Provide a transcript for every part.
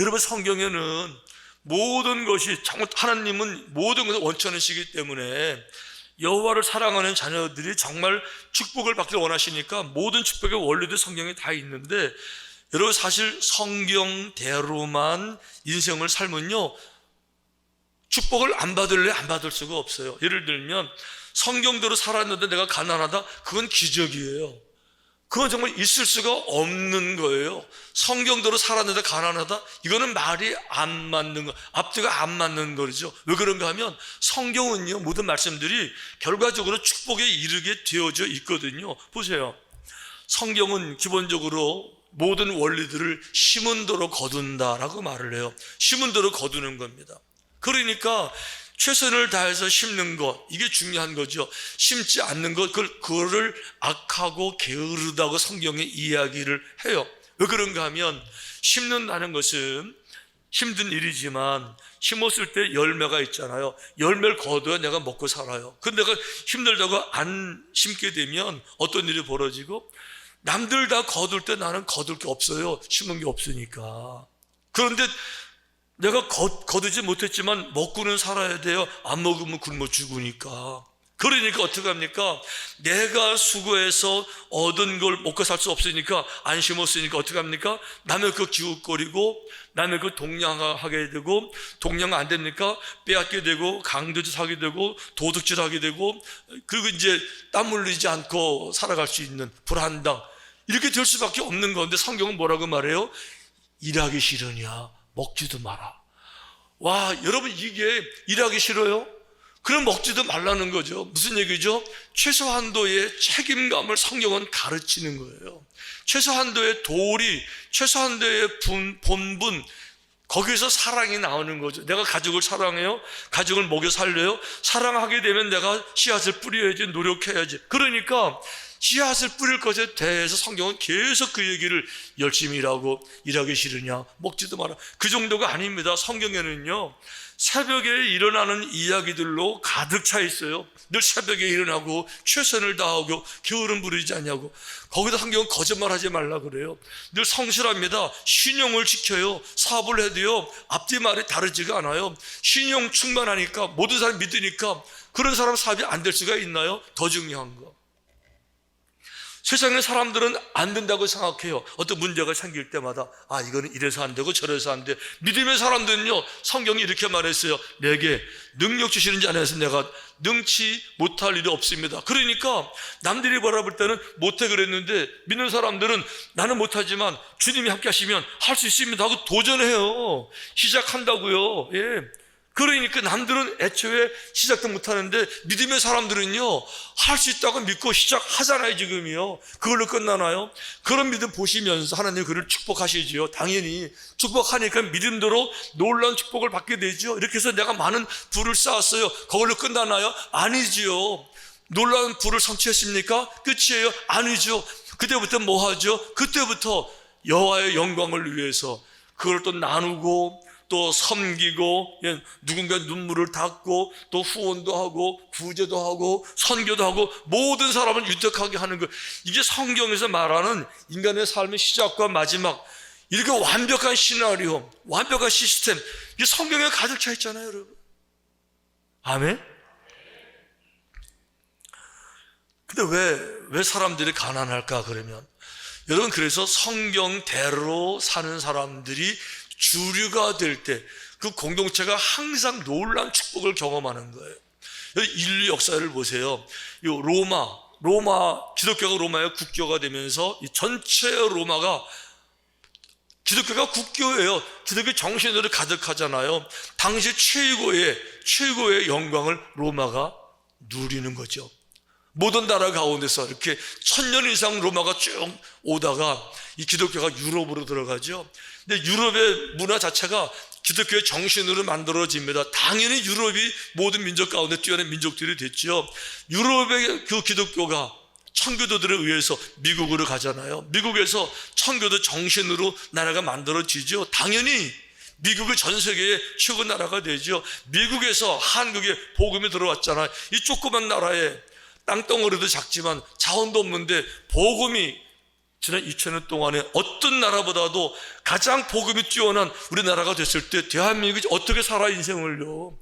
여러분, 성경에는 모든 것이, 하나님은 모든 것을 원천하시기 때문에 여호와를 사랑하는 자녀들이 정말 축복을 받기를 원하시니까 모든 축복의 원리도 성경에 다 있는데, 여러분, 사실 성경대로만 인생을 살면요, 축복을 안 받을래 안 받을 수가 없어요. 예를 들면 성경대로 살았는데 내가 가난하다, 그건 기적이에요. 그건 정말 있을 수가 없는 거예요. 성경대로 살았는데 가난하다, 이거는 말이 안 맞는 거, 앞뒤가 안 맞는 거죠. 왜 그런가 하면 성경은요, 모든 말씀들이 결과적으로 축복에 이르게 되어져 있거든요. 보세요, 성경은 기본적으로 모든 원리들을 심은 대로 거둔다라고 말을 해요. 심은 대로 거두는 겁니다. 그러니까 최선을 다해서 심는 것, 이게 중요한 거죠. 심지 않는 것, 그거를 악하고 게으르다고 성경에 이야기를 해요. 왜 그런가 하면 심는다는 것은 힘든 일이지만 심었을 때 열매가 있잖아요. 열매를 거둬야 내가 먹고 살아요. 근데 내가 힘들다고 안 심게 되면 어떤 일이 벌어지고, 남들 다 거둘 때 나는 거둘 게 없어요. 심은 게 없으니까. 그런데 내가 거두지 못했지만 먹고는 살아야 돼요. 안 먹으면 굶어 죽으니까. 그러니까 어떻게 합니까? 내가 수고해서 얻은 걸 먹고 살 수 없으니까, 안 심었으니까 어떻게 합니까? 남의 거 기웃거리고, 남의 거 동냥하게 되고, 동냥 안 됩니까? 빼앗게 되고, 강도짓 하게 되고, 도둑질 하게 되고, 그리고 이제 땀 흘리지 않고 살아갈 수 있는 불안당, 이렇게 될 수밖에 없는 건데, 성경은 뭐라고 말해요? 일하기 싫으냐 먹지도 마라. 와, 여러분, 이게 일하기 싫어요? 그럼 먹지도 말라는 거죠. 무슨 얘기죠? 최소한도의 책임감을 성경은 가르치는 거예요. 최소한도의 도리, 최소한도의 본분, 거기에서 사랑이 나오는 거죠. 내가 가족을 사랑해요? 가족을 먹여 살려요? 사랑하게 되면 내가 씨앗을 뿌려야지, 노력해야지. 그러니까 씨앗을 뿌릴 것에 대해서 성경은 계속 그 얘기를, 열심히 일하고, 일하기 싫으냐 먹지도 마라, 그 정도가 아닙니다. 성경에는요, 새벽에 일어나는 이야기들로 가득 차 있어요. 늘 새벽에 일어나고 최선을 다하고 게으름 부리지 않냐고. 거기다 성경은 거짓말하지 말라 그래요. 늘 성실합니다. 신용을 지켜요. 사업을 해도요, 앞뒤 말이 다르지가 않아요. 신용 충만하니까, 모든 사람 믿으니까, 그런 사람 사업이 안 될 수가 있나요? 더 중요한 거, 세상의 사람들은 안 된다고 생각해요. 어떤 문제가 생길 때마다, 아, 이거는 이래서 안 되고 저래서 안 돼. 믿음의 사람들은요, 성경이 이렇게 말했어요. 내게 능력 주시는 자 안에서 내가 능치 못할 일이 없습니다. 그러니까 남들이 바라볼 때는 못해 그랬는데, 믿는 사람들은 나는 못하지만 주님이 함께 하시면 할 수 있습니다 하고 도전해요. 시작한다고요. 예. 그러니까 남들은 애초에 시작도 못하는데, 믿음의 사람들은요, 할 수 있다고 믿고 시작하잖아요. 지금이요. 그걸로 끝나나요? 그런 믿음 보시면서 하나님 그를 축복하시지요. 당연히 축복하니까 믿음대로 놀라운 축복을 받게 되죠. 이렇게 해서 내가 많은 부를 쌓았어요. 그걸로 끝나나요? 아니지요. 놀라운 부를 성취했습니까? 끝이에요? 아니죠. 그때부터 뭐 하죠? 그때부터 여호와의 영광을 위해서 그걸 또 나누고, 또 섬기고, 누군가 눈물을 닦고, 또 후원도 하고, 구제도 하고, 선교도 하고, 모든 사람을 유득하게 하는 것. 이게 성경에서 말하는 인간의 삶의 시작과 마지막, 이렇게 완벽한 시나리오, 완벽한 시스템, 이게 성경에 가득 차 있잖아요, 여러분. 아멘? 근데 왜 사람들이 가난할까 그러면, 여러분, 그래서 성경대로 사는 사람들이 주류가 될 때 그 공동체가 항상 놀라운 축복을 경험하는 거예요. 인류 역사를 보세요. 로마, 기독교가 로마의 국교가 되면서 이 전체 로마가, 기독교가 국교예요. 기독교 정신으로 가득하잖아요. 당시 최고의 영광을 로마가 누리는 거죠. 모든 나라 가운데서 이렇게 1000년 이상 로마가 쭉 오다가 이 기독교가 유럽으로 들어가죠. 근데 유럽의 문화 자체가 기독교의 정신으로 만들어집니다. 당연히 유럽이 모든 민족 가운데 뛰어난 민족들이 됐죠. 유럽의 그 기독교가 청교도들에 의해서 미국으로 가잖아요. 미국에서 청교도 정신으로 나라가 만들어지죠. 당연히 미국이 전 세계의 최고 나라가 되죠. 미국에서 한국에 복음이 들어왔잖아요. 이 조그만 나라에 땅덩어리도 작지만 자원도 없는데 복음이 지난 2000년 동안에 어떤 나라보다도 가장 복음이 뛰어난 우리나라가 됐을 때 대한민국이 어떻게 살아 인생을요.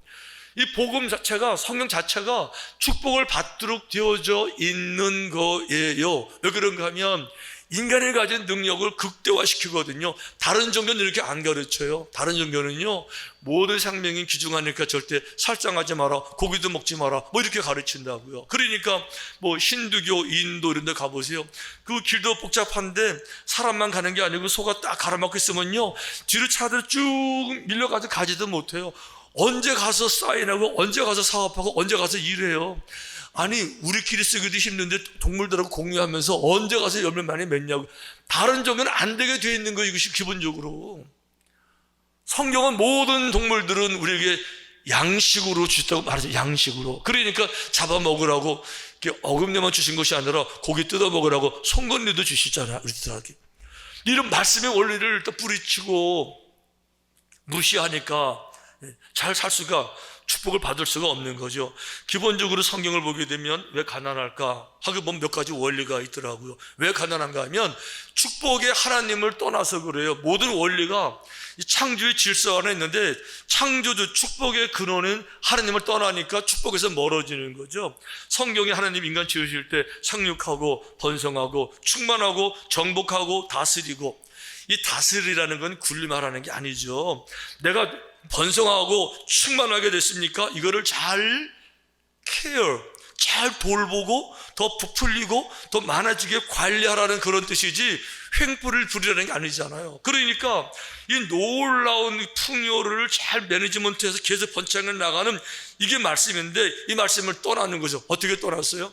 이 복음 자체가, 성경 자체가 축복을 받도록 되어져 있는 거예요. 왜 그런가 하면 인간이 가진 능력을 극대화시키거든요. 다른 종교는 이렇게 안 가르쳐요. 다른 종교는요, 모든 생명이 귀중하니까 절대 살상하지 마라, 고기도 먹지 마라, 뭐 이렇게 가르친다고요. 그러니까 뭐 힌두교, 인도 이런 데 가보세요. 그 길도 복잡한데 사람만 가는 게 아니고 소가 딱 갈아먹고 있으면요, 뒤로 차들 쭉 밀려가서 가지도 못해요. 언제 가서 사인하고, 언제 가서 사업하고, 언제 가서 일해요. 아니, 우리끼리 쓰기도 힘든데 동물들하고 공유하면서 언제 가서 열매 많이 맺냐고. 다른 종교는 안 되게 돼 있는 거예요. 이것이 기본적으로. 성경은 모든 동물들은 우리에게 양식으로 주셨다고 말하죠. 양식으로. 그러니까 잡아먹으라고 이렇게 어금니만 주신 것이 아니라 고기 뜯어 먹으라고 송곳니도 주시잖아요, 우리들에게. 이런 말씀의 원리를 또 뿌리치고 무시하니까 잘 살 수가, 축복을 받을 수가 없는 거죠. 기본적으로 성경을 보게 되면 왜 가난할까 하고 보면 몇 가지 원리가 있더라고요. 왜 가난한가 하면 축복의 하나님을 떠나서 그래요. 모든 원리가 창조의 질서 안에 있는데 창조주 축복의 근원은 하나님을 떠나니까 축복에서 멀어지는 거죠. 성경에 하나님 인간 지으실 때 생육하고 번성하고 충만하고 정복하고 다스리고, 이 다스리라는 건 군림하라는 게 아니죠. 내가 번성하고 충만하게 됐습니까? 이거를 잘 케어, 잘 돌보고 더 부풀리고 더 많아지게 관리하라는 그런 뜻이지 횡포를 부리라는 게 아니잖아요. 그러니까 이 놀라운 풍요를 잘 매니지먼트해서 계속 번창해 나가는 이게 말씀인데, 이 말씀을 떠나는 거죠. 어떻게 떠났어요?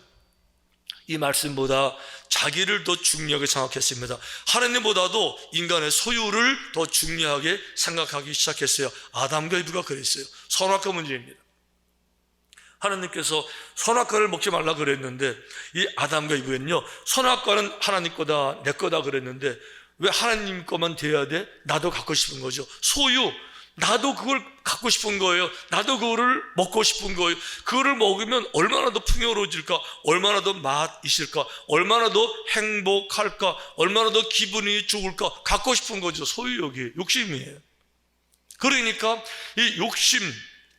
이 말씀보다 자기를 더 중요하게 생각했습니다. 하나님보다도 인간의 소유를 더 중요하게 생각하기 시작했어요. 아담과 이브가 그랬어요. 선악과 문제입니다. 하나님께서 선악과를 먹지 말라 그랬는데 이 아담과 이브는요, 선악과는 하나님 거다, 내 거다 그랬는데 왜 하나님 거만 돼야 돼? 나도 갖고 싶은 거죠. 소유, 나도 그걸 갖고 싶은 거예요. 나도 그거를 먹고 싶은 거예요. 그거를 먹으면 얼마나 더 풍요로워질까, 얼마나 더 맛있을까, 얼마나 더 행복할까, 얼마나 더 기분이 좋을까, 갖고 싶은 거죠. 소유욕이, 욕심이에요. 그러니까 이 욕심,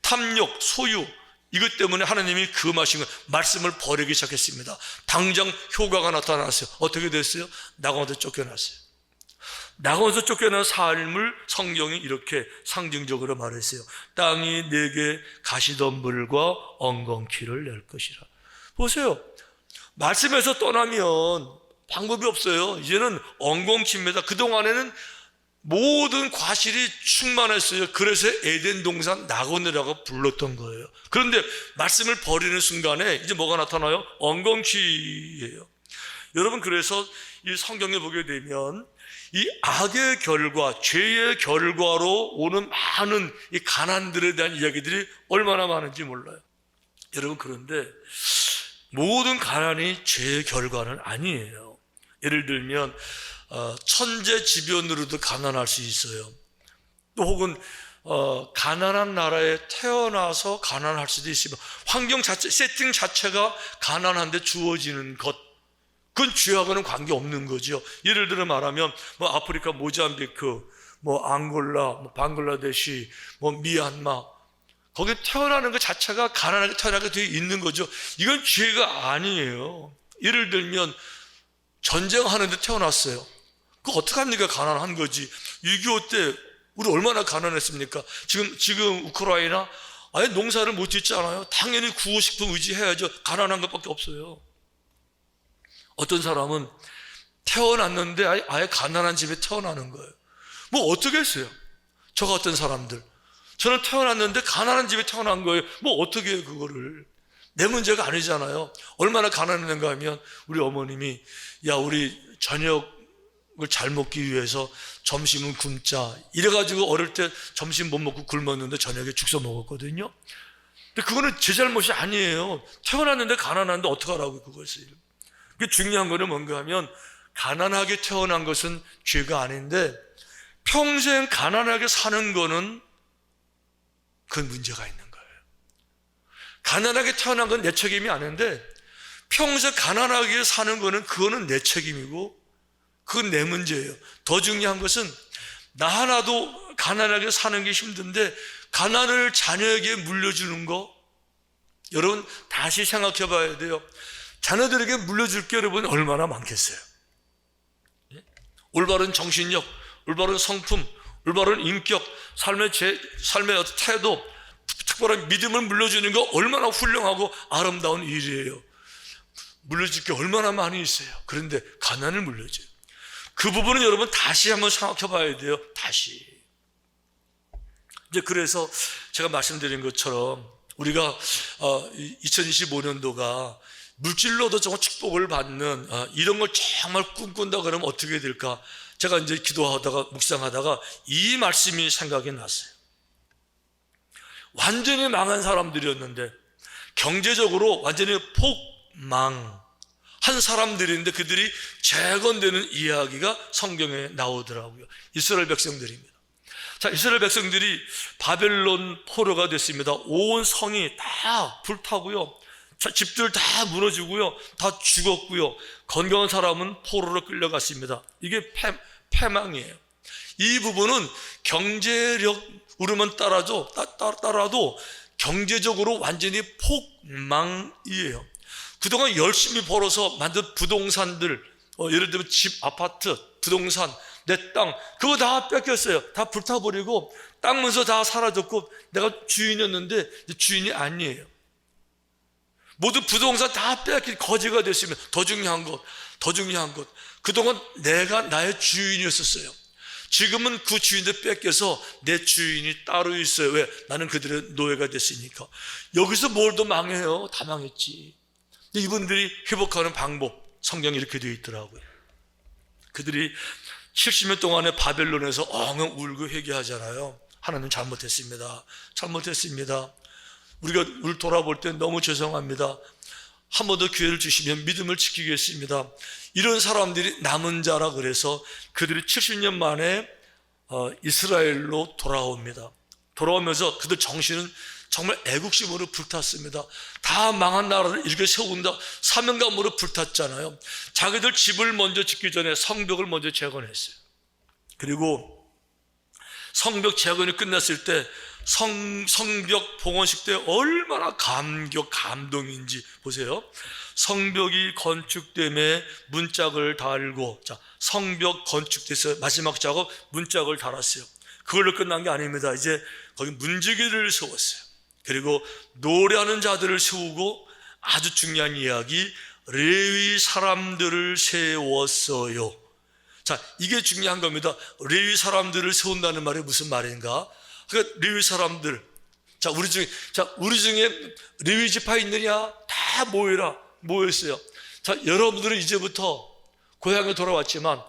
탐욕, 소유, 이것 때문에 하나님이 금하신 거, 말씀을 버리기 시작했습니다. 당장 효과가 나타났어요. 어떻게 됐어요? 나가서 쫓겨났어요. 나가서 쫓겨난 삶을 성경이 이렇게 상징적으로 말했어요. 땅이 내게 가시덤불과 엉겅퀴를 낼 것이라. 보세요. 말씀에서 떠나면 방법이 없어요. 이제는 엉겅퀴입니다. 그동안에는 모든 과실이 충만했어요. 그래서 에덴 동산 낙원이라고 불렀던 거예요. 그런데 말씀을 버리는 순간에 이제 뭐가 나타나요? 엉겅퀴예요. 여러분, 그래서 이 성경에 보게 되면 이 악의 결과, 죄의 결과로 오는 많은 이 가난들에 대한 이야기들이 얼마나 많은지 몰라요. 여러분, 그런데 모든 가난이 죄의 결과는 아니에요. 예를 들면 천재지변으로도 가난할 수 있어요. 또 혹은 가난한 나라에 태어나서 가난할 수도 있습니다. 환경 자체, 세팅 자체가 가난한데 주어지는 것, 그건 죄하고는 관계없는 거죠. 예를 들어 말하면 뭐 아프리카 모잠비크, 뭐 앙골라, 뭐 방글라데시, 뭐 미얀마, 거기 태어나는 것 자체가 가난하게 태어나게 되어 있는 거죠. 이건 죄가 아니에요. 예를 들면 전쟁하는데 태어났어요. 그거 어떡합니까? 가난한 거지. 6.25 때 우리 얼마나 가난했습니까? 지금 우크라이나 아예 농사를 못 짓잖아요. 당연히 구호식품 의지해야죠. 가난한 것밖에 없어요. 어떤 사람은 태어났는데 아예 가난한 집에 태어나는 거예요. 뭐 어떻게 했어요? 저 같은 사람들, 저는 태어났는데 가난한 집에 태어난 거예요. 뭐 어떻게 해요? 그거를. 내 문제가 아니잖아요. 얼마나 가난했는가 하면 우리 어머님이, 야, 우리 저녁을 잘 먹기 위해서 점심은 굶자, 이래가지고 어릴 때 점심 못 먹고 굶었는데 저녁에 죽서 먹었거든요. 근데 그거는 제 잘못이 아니에요. 태어났는데 가난한데 어떡하라고 그것을. 중요한 거는 뭔가 하면 가난하게 태어난 것은 죄가 아닌데 평생 가난하게 사는 거는 그건 문제가 있는 거예요. 가난하게 태어난 건 내 책임이 아닌데 평생 가난하게 사는 거는 그거는 내 책임이고 그건 내 문제예요. 더 중요한 것은 나 하나도 가난하게 사는 게 힘든데 가난을 자녀에게 물려주는 거, 여러분 다시 생각해 봐야 돼요. 자녀들에게 물려줄 게 여러분 얼마나 많겠어요. 올바른 정신력, 올바른 성품, 올바른 인격, 삶의 태도, 특별한 믿음을 물려주는 거 얼마나 훌륭하고 아름다운 일이에요. 물려줄 게 얼마나 많이 있어요. 그런데 가난을 물려줘요. 그 부분은 여러분 다시 한번 생각해 봐야 돼요. 다시. 이제 그래서 제가 말씀드린 것처럼 우리가 2025년도가 물질로도 정말 축복을 받는 이런 걸 정말 꿈꾼다 그러면 어떻게 될까? 제가 이제 기도하다가 묵상하다가 이 말씀이 생각이 났어요. 완전히 망한 사람들이었는데 경제적으로 완전히 폭망한 사람들인데 그들이 재건되는 이야기가 성경에 나오더라고요. 이스라엘 백성들입니다. 자, 이스라엘 백성들이 바벨론 포로가 됐습니다. 온 성이 다 불타고요, 집들 다 무너지고요, 다 죽었고요, 건강한 사람은 포로로 끌려갔습니다. 이게 패망이에요. 이 부분은 경제력으로만 따라도 경제적으로 완전히 폭망이에요. 그동안 열심히 벌어서 만든 부동산들, 예를 들면 집, 아파트, 부동산, 내 땅, 그거 다 뺏겼어요. 다 불타버리고 땅 문서 다 사라졌고 내가 주인이었는데 주인이 아니에요. 모두 부동산 다 뺏긴 거지가 됐으면 더 중요한 것, 그동안 내가 나의 주인이었었어요. 지금은 그 주인들 뺏겨서 내 주인이 따로 있어요. 왜? 나는 그들의 노예가 됐으니까. 여기서 뭘 더 망해요? 다 망했지. 이분들이 회복하는 방법, 성경에 이렇게 되어 있더라고요. 그들이 70년 동안에 바벨론에서 엉엉 울고 회개하잖아요. 하나님 잘못했습니다. 우리가 돌아볼 때 너무 죄송합니다. 한 번 더 기회를 주시면 믿음을 지키겠습니다. 이런 사람들이 남은 자라 그래서 그들이 70년 만에 이스라엘로 돌아옵니다. 돌아오면서 그들 정신은 정말 애국심으로 불탔습니다. 다 망한 나라를 이렇게 세운다 사명감으로 불탔잖아요. 자기들 집을 먼저 짓기 전에 성벽을 먼저 재건했어요. 그리고 성벽 재건이 끝났을 때 성벽 봉헌식 때 얼마나 감동인지 보세요. 성벽이 건축됨에 문짝을 달고, 자, 성벽 건축돼서 마지막 작업 문짝을 달았어요. 그걸로 끝난 게 아닙니다. 이제 거기 문지기를 세웠어요. 그리고 노래하는 자들을 세우고 아주 중요한 이야기, 레위 사람들을 세웠어요. 자, 이게 중요한 겁니다. 레위 사람들을 세운다는 말이 무슨 말인가? 그러니까 레위 사람들, 자, 우리 중에 레위 지파 있느냐? 다 모였어요. 자, 여러분들은 이제부터 고향에 돌아왔지만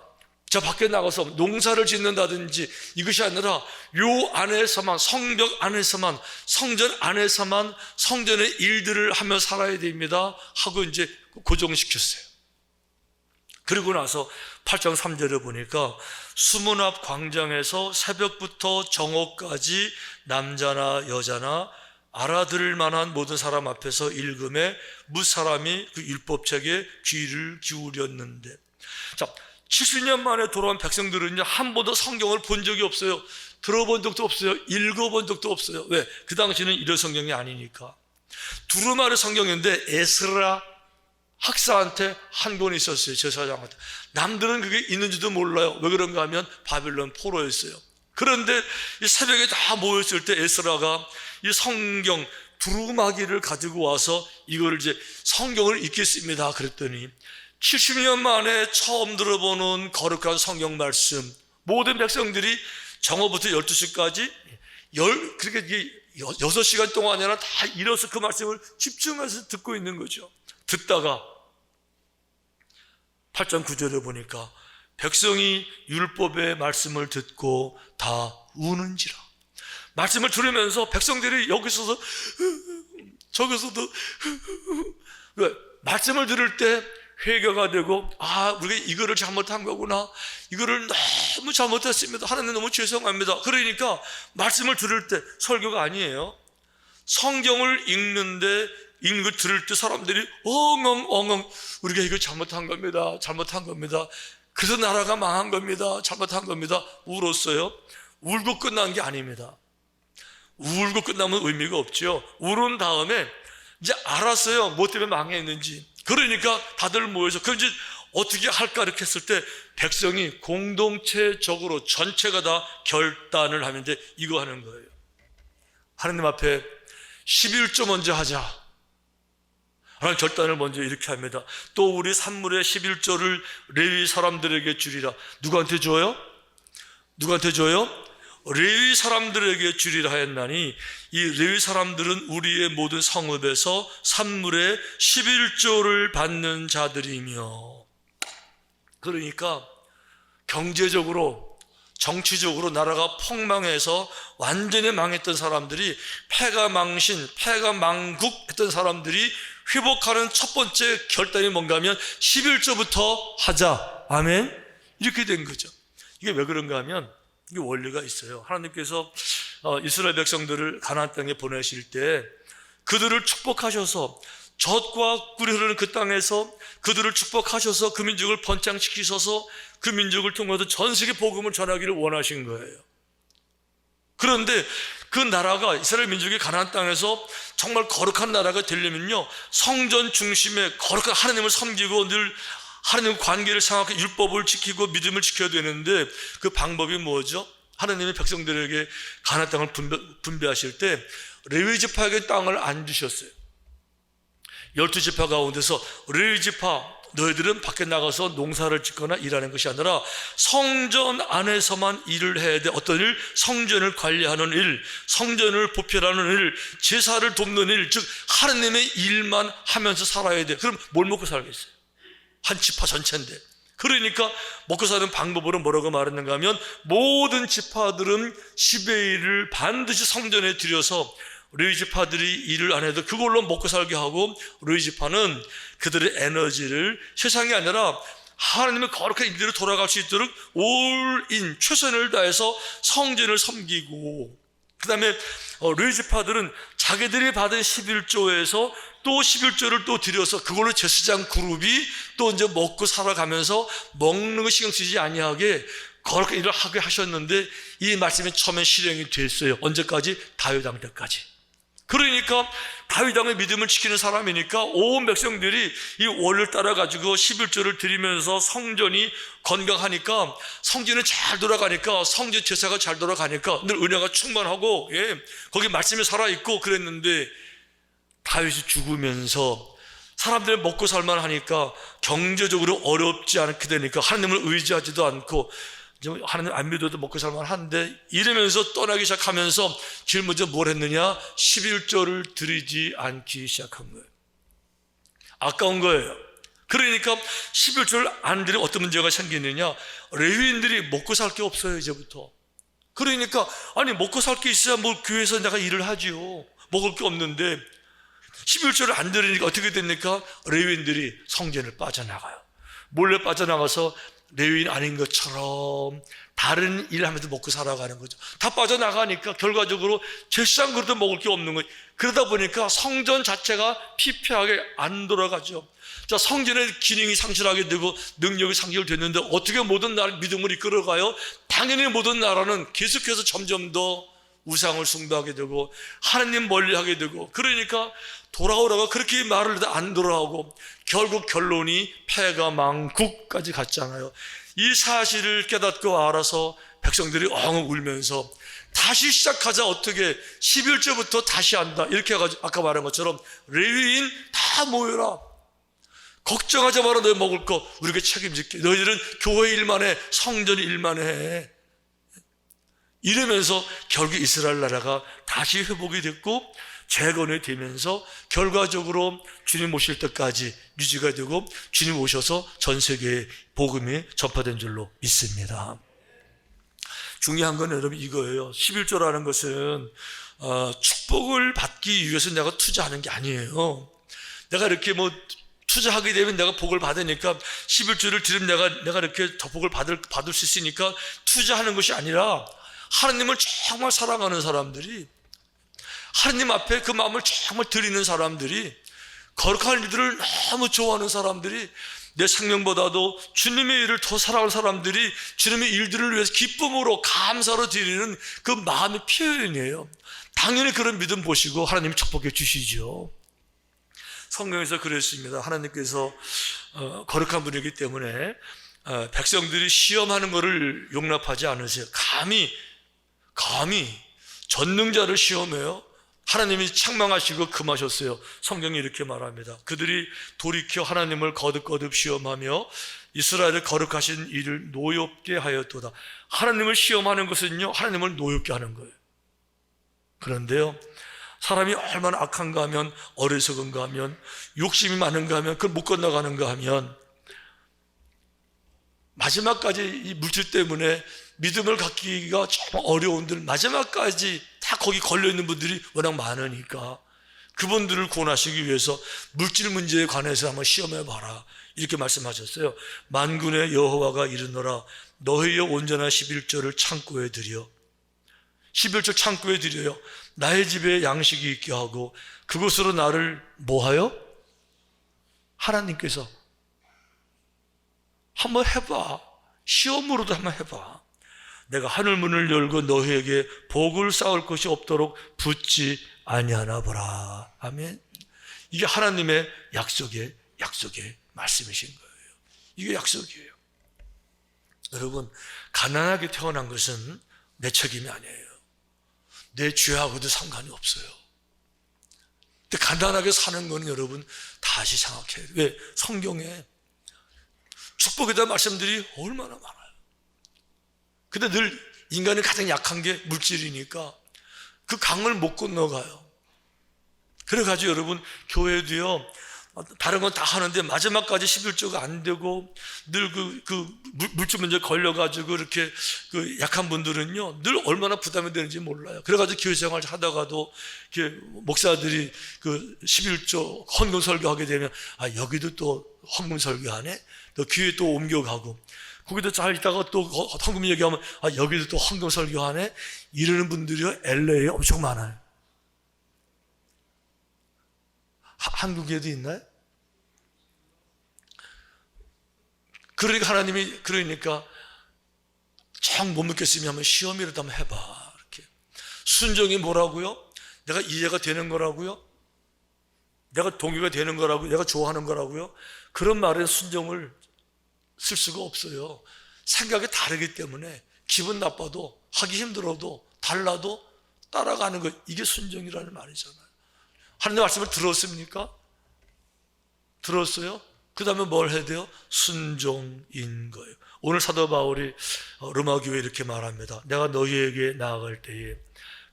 저 밖에 나가서 농사를 짓는다든지 이것이 아니라 요 안에서만, 성벽 안에서만, 성전 안에서만 성전의 일들을 하며 살아야 됩니다 하고 이제 고정시켰어요. 그리고 나서 8장 3절에 보니까 수문 앞 광장에서 새벽부터 정오까지 남자나 여자나 알아들을 만한 모든 사람 앞에서 읽음에 무사람이 그 율법책에 귀를 기울였는데, 자, 70년 만에 돌아온 백성들은요, 한 번도 성경을 본 적이 없어요. 들어본 적도 없어요. 읽어본 적도 없어요. 왜? 그 당시는 이런 성경이 아니니까. 두루마리 성경인데 에스라 학사한테 한 권이 있었어요. 제사장한테. 남들은 그게 있는지도 몰라요. 왜 그런가 하면 바벨론 포로였어요. 그런데 이 새벽에 다 모였을 때 에스라가 이 성경 두루마기를 가지고 와서 이거를 이제 성경을 읽겠습니다 그랬더니 70년 만에 처음 들어보는 거룩한 성경 말씀, 모든 백성들이 정오부터 12시까지 그렇게 이게 6시간 동안이나 다 일어서 그 말씀을 집중해서 듣고 있는 거죠. 듣다가 8장 9절에 보니까 백성이 율법의 말씀을 듣고 다 우는지라. 말씀을 들으면서 백성들이 여기서도 저기서도 왜? 말씀을 들을 때 회개가 되고, 우리가 이거를 잘못한 거구나, 이거를 너무 잘못했습니다, 하나님 너무 죄송합니다. 그러니까 말씀을 들을 때, 설교가 아니에요, 성경을 읽는 걸 들을 때 사람들이 엉엉 우리가 이거 잘못한 겁니다. 그래서 나라가 망한 겁니다. 잘못한 겁니다. 울었어요. 울고 끝난 게 아닙니다. 울고 끝나면 의미가 없죠. 울은 다음에 이제 알았어요. 뭐 때문에 망했는지. 그러니까 다들 모여서 그럼 이제 어떻게 할까 이렇게 했을 때 백성이 공동체적으로 전체가 다 결단을 하는데 이거 하는 거예요. 하나님 앞에 11조 먼저 하자 하나님 결단을 먼저 이렇게 합니다. 또 우리 산물의 11조를 레위 사람들에게 주리라. 누구한테 줘요? 누구한테 줘요? 레위 사람들에게 주리라 하였나니 이 레위 사람들은 우리의 모든 성읍에서 산물의 11조를 받는 자들이며, 그러니까 경제적으로 정치적으로 나라가 폭망해서 완전히 망했던 사람들이, 패가망신, 패가망국 했던 사람들이 회복하는 첫 번째 결단이 뭔가 하면 11조부터 하자. 아멘. 이렇게 된 거죠. 이게 왜 그런가 하면 이게 원리가 있어요. 하나님께서 이스라엘 백성들을 가나안 땅에 보내실 때 그들을 축복하셔서 젖과 꿀이 흐르는 그 땅에서 그들을 축복하셔서 그 민족을 번창시키셔서 그 민족을 통해서 전 세계 복음을 전하기를 원하신 거예요. 그런데 그 나라가, 이스라엘 민족이 가나안 땅에서 정말 거룩한 나라가 되려면요, 성전 중심에 거룩한 하나님을 섬기고 늘 하나님과 관계를 생각하고 율법을 지키고 믿음을 지켜야 되는데 그 방법이 뭐죠? 하나님의 백성들에게 가나안 땅을 분배하실 때 레위 지파에게 땅을 안 주셨어요. 12지파 가운데서 레위 지파 너희들은 밖에 나가서 농사를 짓거나 일하는 것이 아니라 성전 안에서만 일을 해야 돼. 어떤 일? 성전을 관리하는 일, 성전을 보필하는 일, 제사를 돕는 일, 즉 하나님의 일만 하면서 살아야 돼. 그럼 뭘 먹고 살겠어요? 한 지파 전체인데. 그러니까 먹고 사는 방법으로 뭐라고 말했는가 하면 모든 지파들은 10의 1을 반드시 성전에 들여서 레위 지파들이 일을 안 해도 그걸로 먹고 살게 하고, 레위 지파는 그들의 에너지를 세상이 아니라 하나님의 거룩한 인대로 돌아갈 수 있도록 올인 최선을 다해서 성전을 섬기고, 그 다음에 레위 지파들은 자기들이 받은 11조에서 또 11조를 또 들여서 그걸로 제사장 그룹이 또 이제 먹고 살아가면서 먹는 거 신경 쓰지 아니하게 거룩한 일을 하게 하셨는데, 이 말씀이 처음에 실행이 됐어요. 언제까지? 다윗 왕 때까지. 그러니까 다윗 왕의 믿음을 지키는 사람이니까 온 백성들이 이 원리를 따라 가지고 11조를 드리면서 성전이 건강하니까, 성전이 잘 돌아가니까, 성전 제사가 잘 돌아가니까 늘 은혜가 충만하고, 거기 말씀이 살아있고 그랬는데, 다윗이 죽으면서 사람들이 먹고 살만 하니까 경제적으로 어렵지 않게 되니까 하나님을 의지하지도 않고 하나님 안 믿어도 먹고 살만 한데, 이러면서 떠나기 시작하면서 제일 먼저 뭘 했느냐? 11조를 드리지 않기 시작한 거예요. 아까운 거예요. 그러니까 11조를 안 드리면 어떤 문제가 생기느냐? 레위인들이 먹고 살 게 없어요, 이제부터. 그러니까 아니 먹고 살 게 있어야 뭐 교회에서 내가 일을 하지요. 먹을 게 없는데 11조를 안 드리니까 어떻게 됩니까? 레위인들이 성전을 빠져나가요. 몰래 빠져나가서 레위인 아닌 것처럼 다른 일 하면서 먹고 살아가는 거죠. 다 빠져나가니까 결과적으로 제사장 그릇도 먹을 게 없는 거예요. 그러다 보니까 성전 자체가 피폐하게 안 돌아가죠. 자, 성전의 기능이 상실하게 되고 능력이 상실됐는데 어떻게 모든 나라 믿음을 이끌어가요? 당연히 모든 나라는 계속해서 점점 더 우상을 숭배하게 되고 하나님 멀리하게 되고, 그러니까 돌아오라고 그렇게 말을 해도 안 돌아오고 결국 결론이 패가망국까지 갔잖아요. 이 사실을 깨닫고 알아서 백성들이 엉엉 울면서 다시 시작하자, 어떻게 11조부터 다시 한다 이렇게 해가지고 아까 말한 것처럼 레위인 다 모여라, 걱정하지 마라, 너희 먹을 거 우리가 책임질게, 너희들은 교회 일만 해, 성전 일만 해, 이러면서 결국 이스라엘 나라가 다시 회복이 됐고 재건이 되면서 결과적으로 주님 오실 때까지 유지가 되고 주님 오셔서 전 세계에 복음이 전파된 줄로 믿습니다. 중요한 건 여러분 이거예요. 11조라는 것은 축복을 받기 위해서 내가 투자하는 게 아니에요. 내가 이렇게 뭐 투자하게 되면 내가 복을 받으니까 11조를 드리면 내가 이렇게 더 복을 받을 수 있으니까 투자하는 것이 아니라, 하나님을 정말 사랑하는 사람들이, 하나님 앞에 그 마음을 정말 드리는 사람들이, 거룩한 일들을 너무 좋아하는 사람들이 내 생명보다도 주님의 일을 더 사랑하는 사람들이 주님의 일들을 위해서 기쁨으로 감사로 드리는 그 마음의 표현이에요. 당연히 그런 믿음 보시고 하나님 축복해 주시죠. 성경에서 그랬습니다. 하나님께서 거룩한 분이기 때문에 백성들이 시험하는 것을 용납하지 않으세요. 감히 전능자를 시험해요. 하나님이 책망하시고 금하셨어요. 성경이 이렇게 말합니다. 그들이 돌이켜 하나님을 거듭거듭 시험하며 이스라엘을 거룩하신 이를 노엽게 하였도다. 하나님을 시험하는 것은요, 하나님을 노엽게 하는 거예요. 그런데요, 사람이 얼마나 악한가 하면, 어리석은가 하면, 욕심이 많은가 하면, 그걸 못 건너가는가 하면, 마지막까지 이 물질 때문에 믿음을 갖기가 정말 어려운들 마지막까지 다 거기 걸려있는 분들이 워낙 많으니까 그분들을 구원하시기 위해서 물질 문제에 관해서 한번 시험해봐라, 이렇게 말씀하셨어요. 만군의 여호와가 이르노라, 너희의 온전한 11조를 창고에 들여, 11조 창고에 들여요. 나의 집에 양식이 있게 하고 그곳으로 나를 뭐하여? 하나님께서 한번 해봐. 시험으로도 한번 해봐. 내가 하늘문을 열고 너희에게 복을 쌓을 것이 없도록 붙지 아니하나 보라. 아멘. 이게 하나님의 약속의 말씀이신 거예요. 이게 약속이에요. 여러분, 가난하게 태어난 것은 내 책임이 아니에요. 내 죄하고도 상관이 없어요. 근데 가난하게 사는 건 여러분 다시 생각해요. 왜? 성경에 축복에 대한 말씀들이 얼마나 많아요. 근데 늘 인간이 가장 약한 게 물질이니까 그 강을 못 건너가요. 그래가지고 여러분, 교회도요, 다른 건 다 하는데 마지막까지 11조가 안 되고 늘 물질 문제 걸려가지고 이렇게 그 약한 분들은요, 늘 얼마나 부담이 되는지 몰라요. 그래가지고 교회 생활 하다가도 이렇게 목사들이 그 11조 헌금 설교하게 되면, 아, 여기도 또 헌금 설교하네? 또 교회 또 옮겨가고, 거기도 잘 있다가 또 헌금 얘기하면, 아, 여기도 또 헌금 설교하네? 이러는 분들이요, LA에 엄청 많아요. 한국에도 있나요? 그러니까 하나님이, 그러니까 정 못 믿겠으면 한번 시험이라도 한번 해봐, 이렇게. 순종이 뭐라고요? 내가 이해가 되는 거라고요? 내가 동의가 되는 거라고요? 내가 좋아하는 거라고요? 그런 말에 순종을 쓸 수가 없어요. 생각이 다르기 때문에 기분 나빠도, 하기 힘들어도, 달라도 따라가는 것, 이게 순종이라는 말이잖아요. 하나님의 말씀을 들었습니까? 들었어요? 그 다음에 뭘 해야 돼요? 순종인 거예요. 오늘 사도 바울이 로마 교회에 이렇게 말합니다. 내가 너희에게 나아갈 때에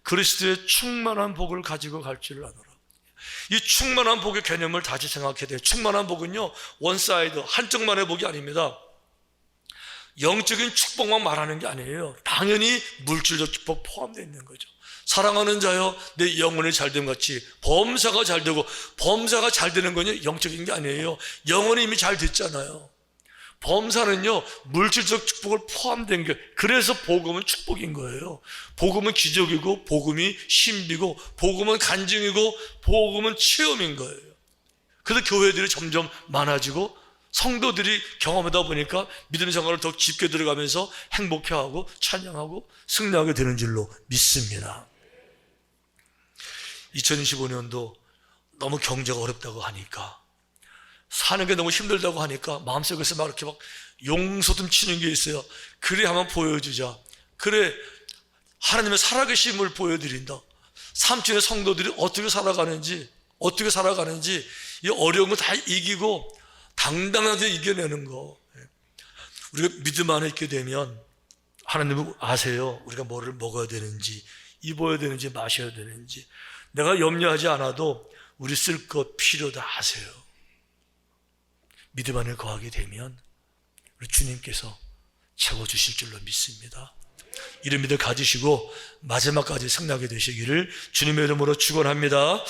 그리스도의 충만한 복을 가지고 갈 줄 아노라. 이 충만한 복의 개념을 다시 생각해야 돼요. 충만한 복은요, 원사이드, 한쪽만의 복이 아닙니다. 영적인 축복만 말하는 게 아니에요. 당연히 물질적 축복 포함되어 있는 거죠. 사랑하는 자여, 내 영혼이 잘됨 같이 범사가 잘되고, 범사가 잘되는 건요, 영적인 게 아니에요. 영혼이 이미 잘 됐잖아요. 범사는요, 물질적 축복을 포함된 게, 그래서 복음은 축복인 거예요. 복음은 기적이고, 복음이 신비고, 복음은 간증이고, 복음은 체험인 거예요. 그래서 교회들이 점점 많아지고 성도들이 경험하다 보니까 믿음의 생활을 더 깊게 들어가면서 행복해하고 찬양하고 승리하게 되는 줄로 믿습니다. 2025년도 너무 경제가 어렵다고 하니까, 사는 게 너무 힘들다고 하니까 마음속에서 막 이렇게 막 용서듬 치는 게 있어요. 그래 한번 보여주자. 그래 하나님의 살아계심을 보여드린다. 삼층의 성도들이 어떻게 살아가는지 이 어려운 거 다 이기고 당당하게 이겨내는 거. 우리가 믿음 안에 있게 되면 하나님은 아세요. 우리가 뭐를 먹어야 되는지, 입어야 되는지, 마셔야 되는지. 내가 염려하지 않아도 우리 쓸 것 필요 다 아세요. 믿음 안에 거하게 되면 우리 주님께서 채워주실 줄로 믿습니다. 이런 믿음 가지시고 마지막까지 승리하게 되시기를 주님의 이름으로 축원합니다.